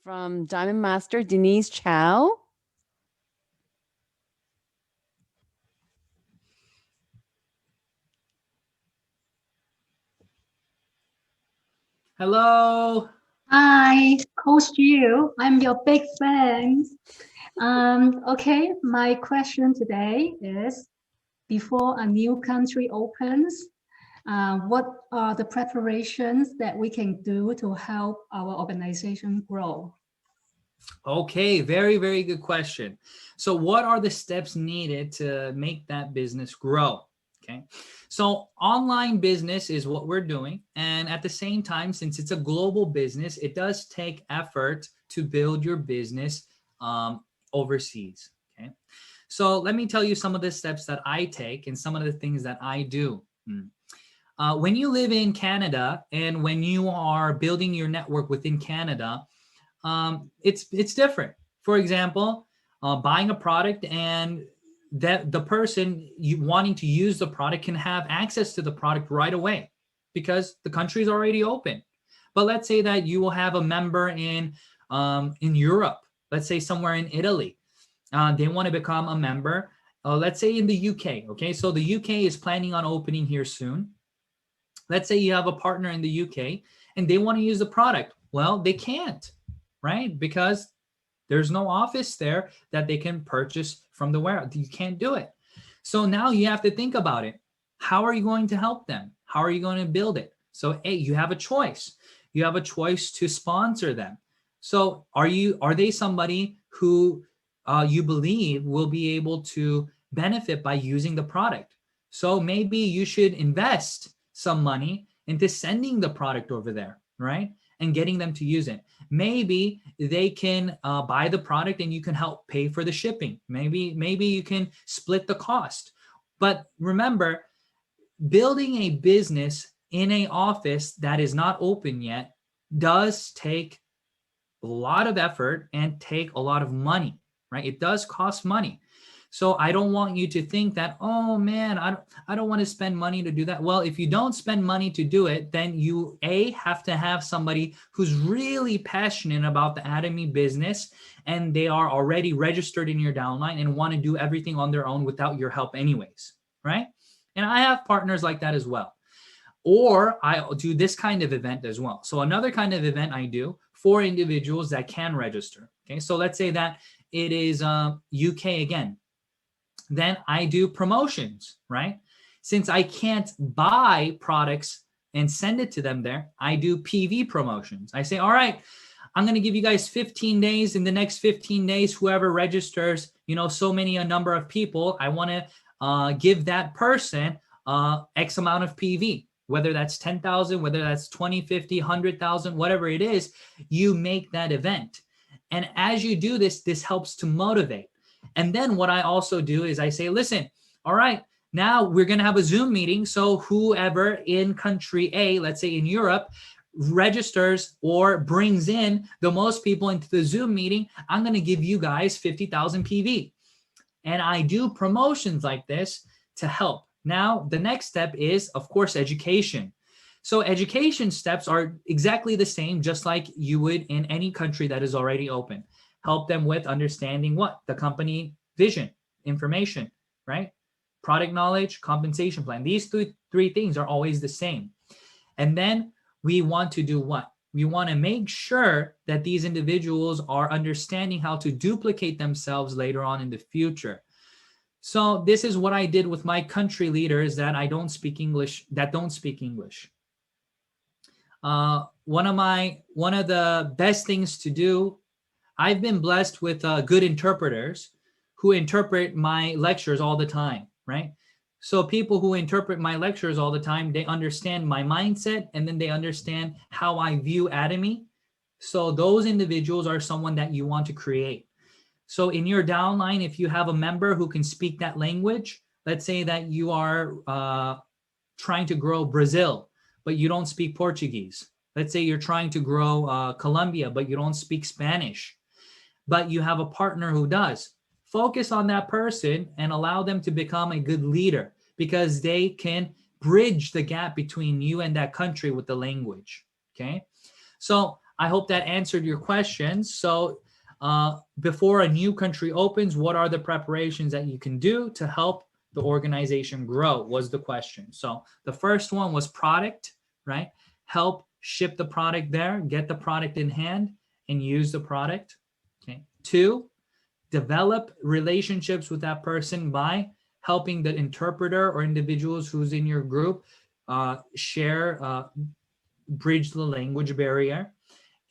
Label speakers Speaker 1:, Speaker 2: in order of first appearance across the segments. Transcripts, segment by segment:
Speaker 1: from Diamond Master Denise Chow.
Speaker 2: Hello.
Speaker 3: Hi, Coach Yu. I'm your big fan. Okay, my question today is, before a new country opens, what are the preparations that we can do to help our organization grow?
Speaker 2: Okay, very, very good question. So what are the steps needed to make that business grow? Okay. So online business is what we're doing. And at the same time, since it's a global business, it does take effort to build your business overseas. Okay. So let me tell you some of the steps that I take and some of the things that I do. When you live in Canada and when you are building your network within Canada, it's different. For example, buying a product and that the person you wanting to use the product can have access to the product right away because the country is already open. But let's say that you will have a member in Europe, let's say somewhere in Italy. They want to become a member, let's say in the UK. Okay, so the UK is planning on opening here soon. Let's say you have a partner in the UK and they want to use the product. Well, they can't, right? Because there's no office there that they can purchase from the warehouse. You can't do it. So now you have to think about it. How are you going to help them? How are you going to build it? So A, you have a choice. You have a choice to sponsor them. So are they somebody who you believe will be able to benefit by using the product? So maybe you should invest some money into sending the product over there, right? And getting them to use it. Maybe they can buy the product and you can help pay for the shipping. Maybe you can split the cost. But remember, building a business in an office that is not open yet does take a lot of effort and take a lot of money, right? It does cost money. So I don't want you to think that, oh man, I don't want to spend money to do that. Well, if you don't spend money to do it, then you have to have somebody who's really passionate about the Atomy business and they are already registered in your downline and want to do everything on their own without your help anyways, right? And I have partners like that as well. Or I'll do this kind of event as well. So another kind of event I do for individuals that can register. Okay, so let's say that it is UK again. Then I do promotions, right? Since I can't buy products and send it to them there, I do PV promotions. I say, all right, I'm going to give you guys 15 days. In the next 15 days, whoever registers, so many a number of people, I want to give that person X amount of PV, whether that's 10,000, whether that's 20, 50, 100,000, whatever it is, you make that event. And as you do this, this helps to motivate. And then what I also do is I say, listen, all right, now we're going to have a Zoom meeting. So whoever in country A, let's say in Europe, registers or brings in the most people into the Zoom meeting, I'm going to give you guys 50,000 PV. And I do promotions like this to help. Now, the next step is, of course, education. So education steps are exactly the same, just like you would in any country that is already open. Help them with understanding what? The company vision, information, right? Product knowledge, compensation plan. These three things are always the same. And then we want to do what? We want to make sure that these individuals are understanding how to duplicate themselves later on in the future. So this is what I did with my country leaders that don't speak English. One of the best things to do, I've been blessed with good interpreters who interpret my lectures all the time, right? So people who interpret my lectures all the time, they understand my mindset and then they understand how I view Atomy. So those individuals are someone that you want to create. So in your downline, if you have a member who can speak that language, let's say that you are trying to grow Brazil, but you don't speak Portuguese. Let's say you're trying to grow Colombia, but you don't speak Spanish, but you have a partner who does. Focus on that person and allow them to become a good leader because they can bridge the gap between you and that country with the language. Okay. So I hope that answered your questions. So before a new country opens, what are the preparations that you can do to help the organization grow was the question. So the first one was product, right? Help ship the product there, get the product in hand and use the product. Okay. 2, develop relationships with that person by helping the interpreter or individuals who's in your group bridge the language barrier,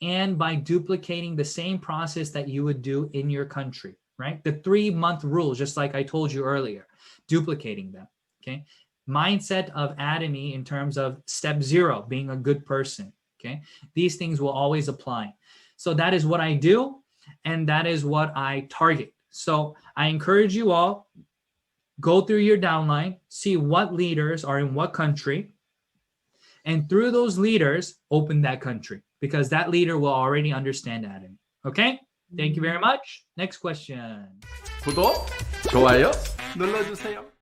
Speaker 2: and by duplicating the same process that you would do in your country, right? The 3-month rule, just like I told you earlier, duplicating them, okay? Mindset of Atomy in terms of step 0, being a good person, okay? These things will always apply. So that is what I do, and that is what I target. So I encourage you all, go through your downline, see what leaders are in what country, and through those leaders, open that country, because that leader will already understand Atomy. Okay? Thank you very much. Next question.
Speaker 4: 구독, 좋아요 눌러주세요.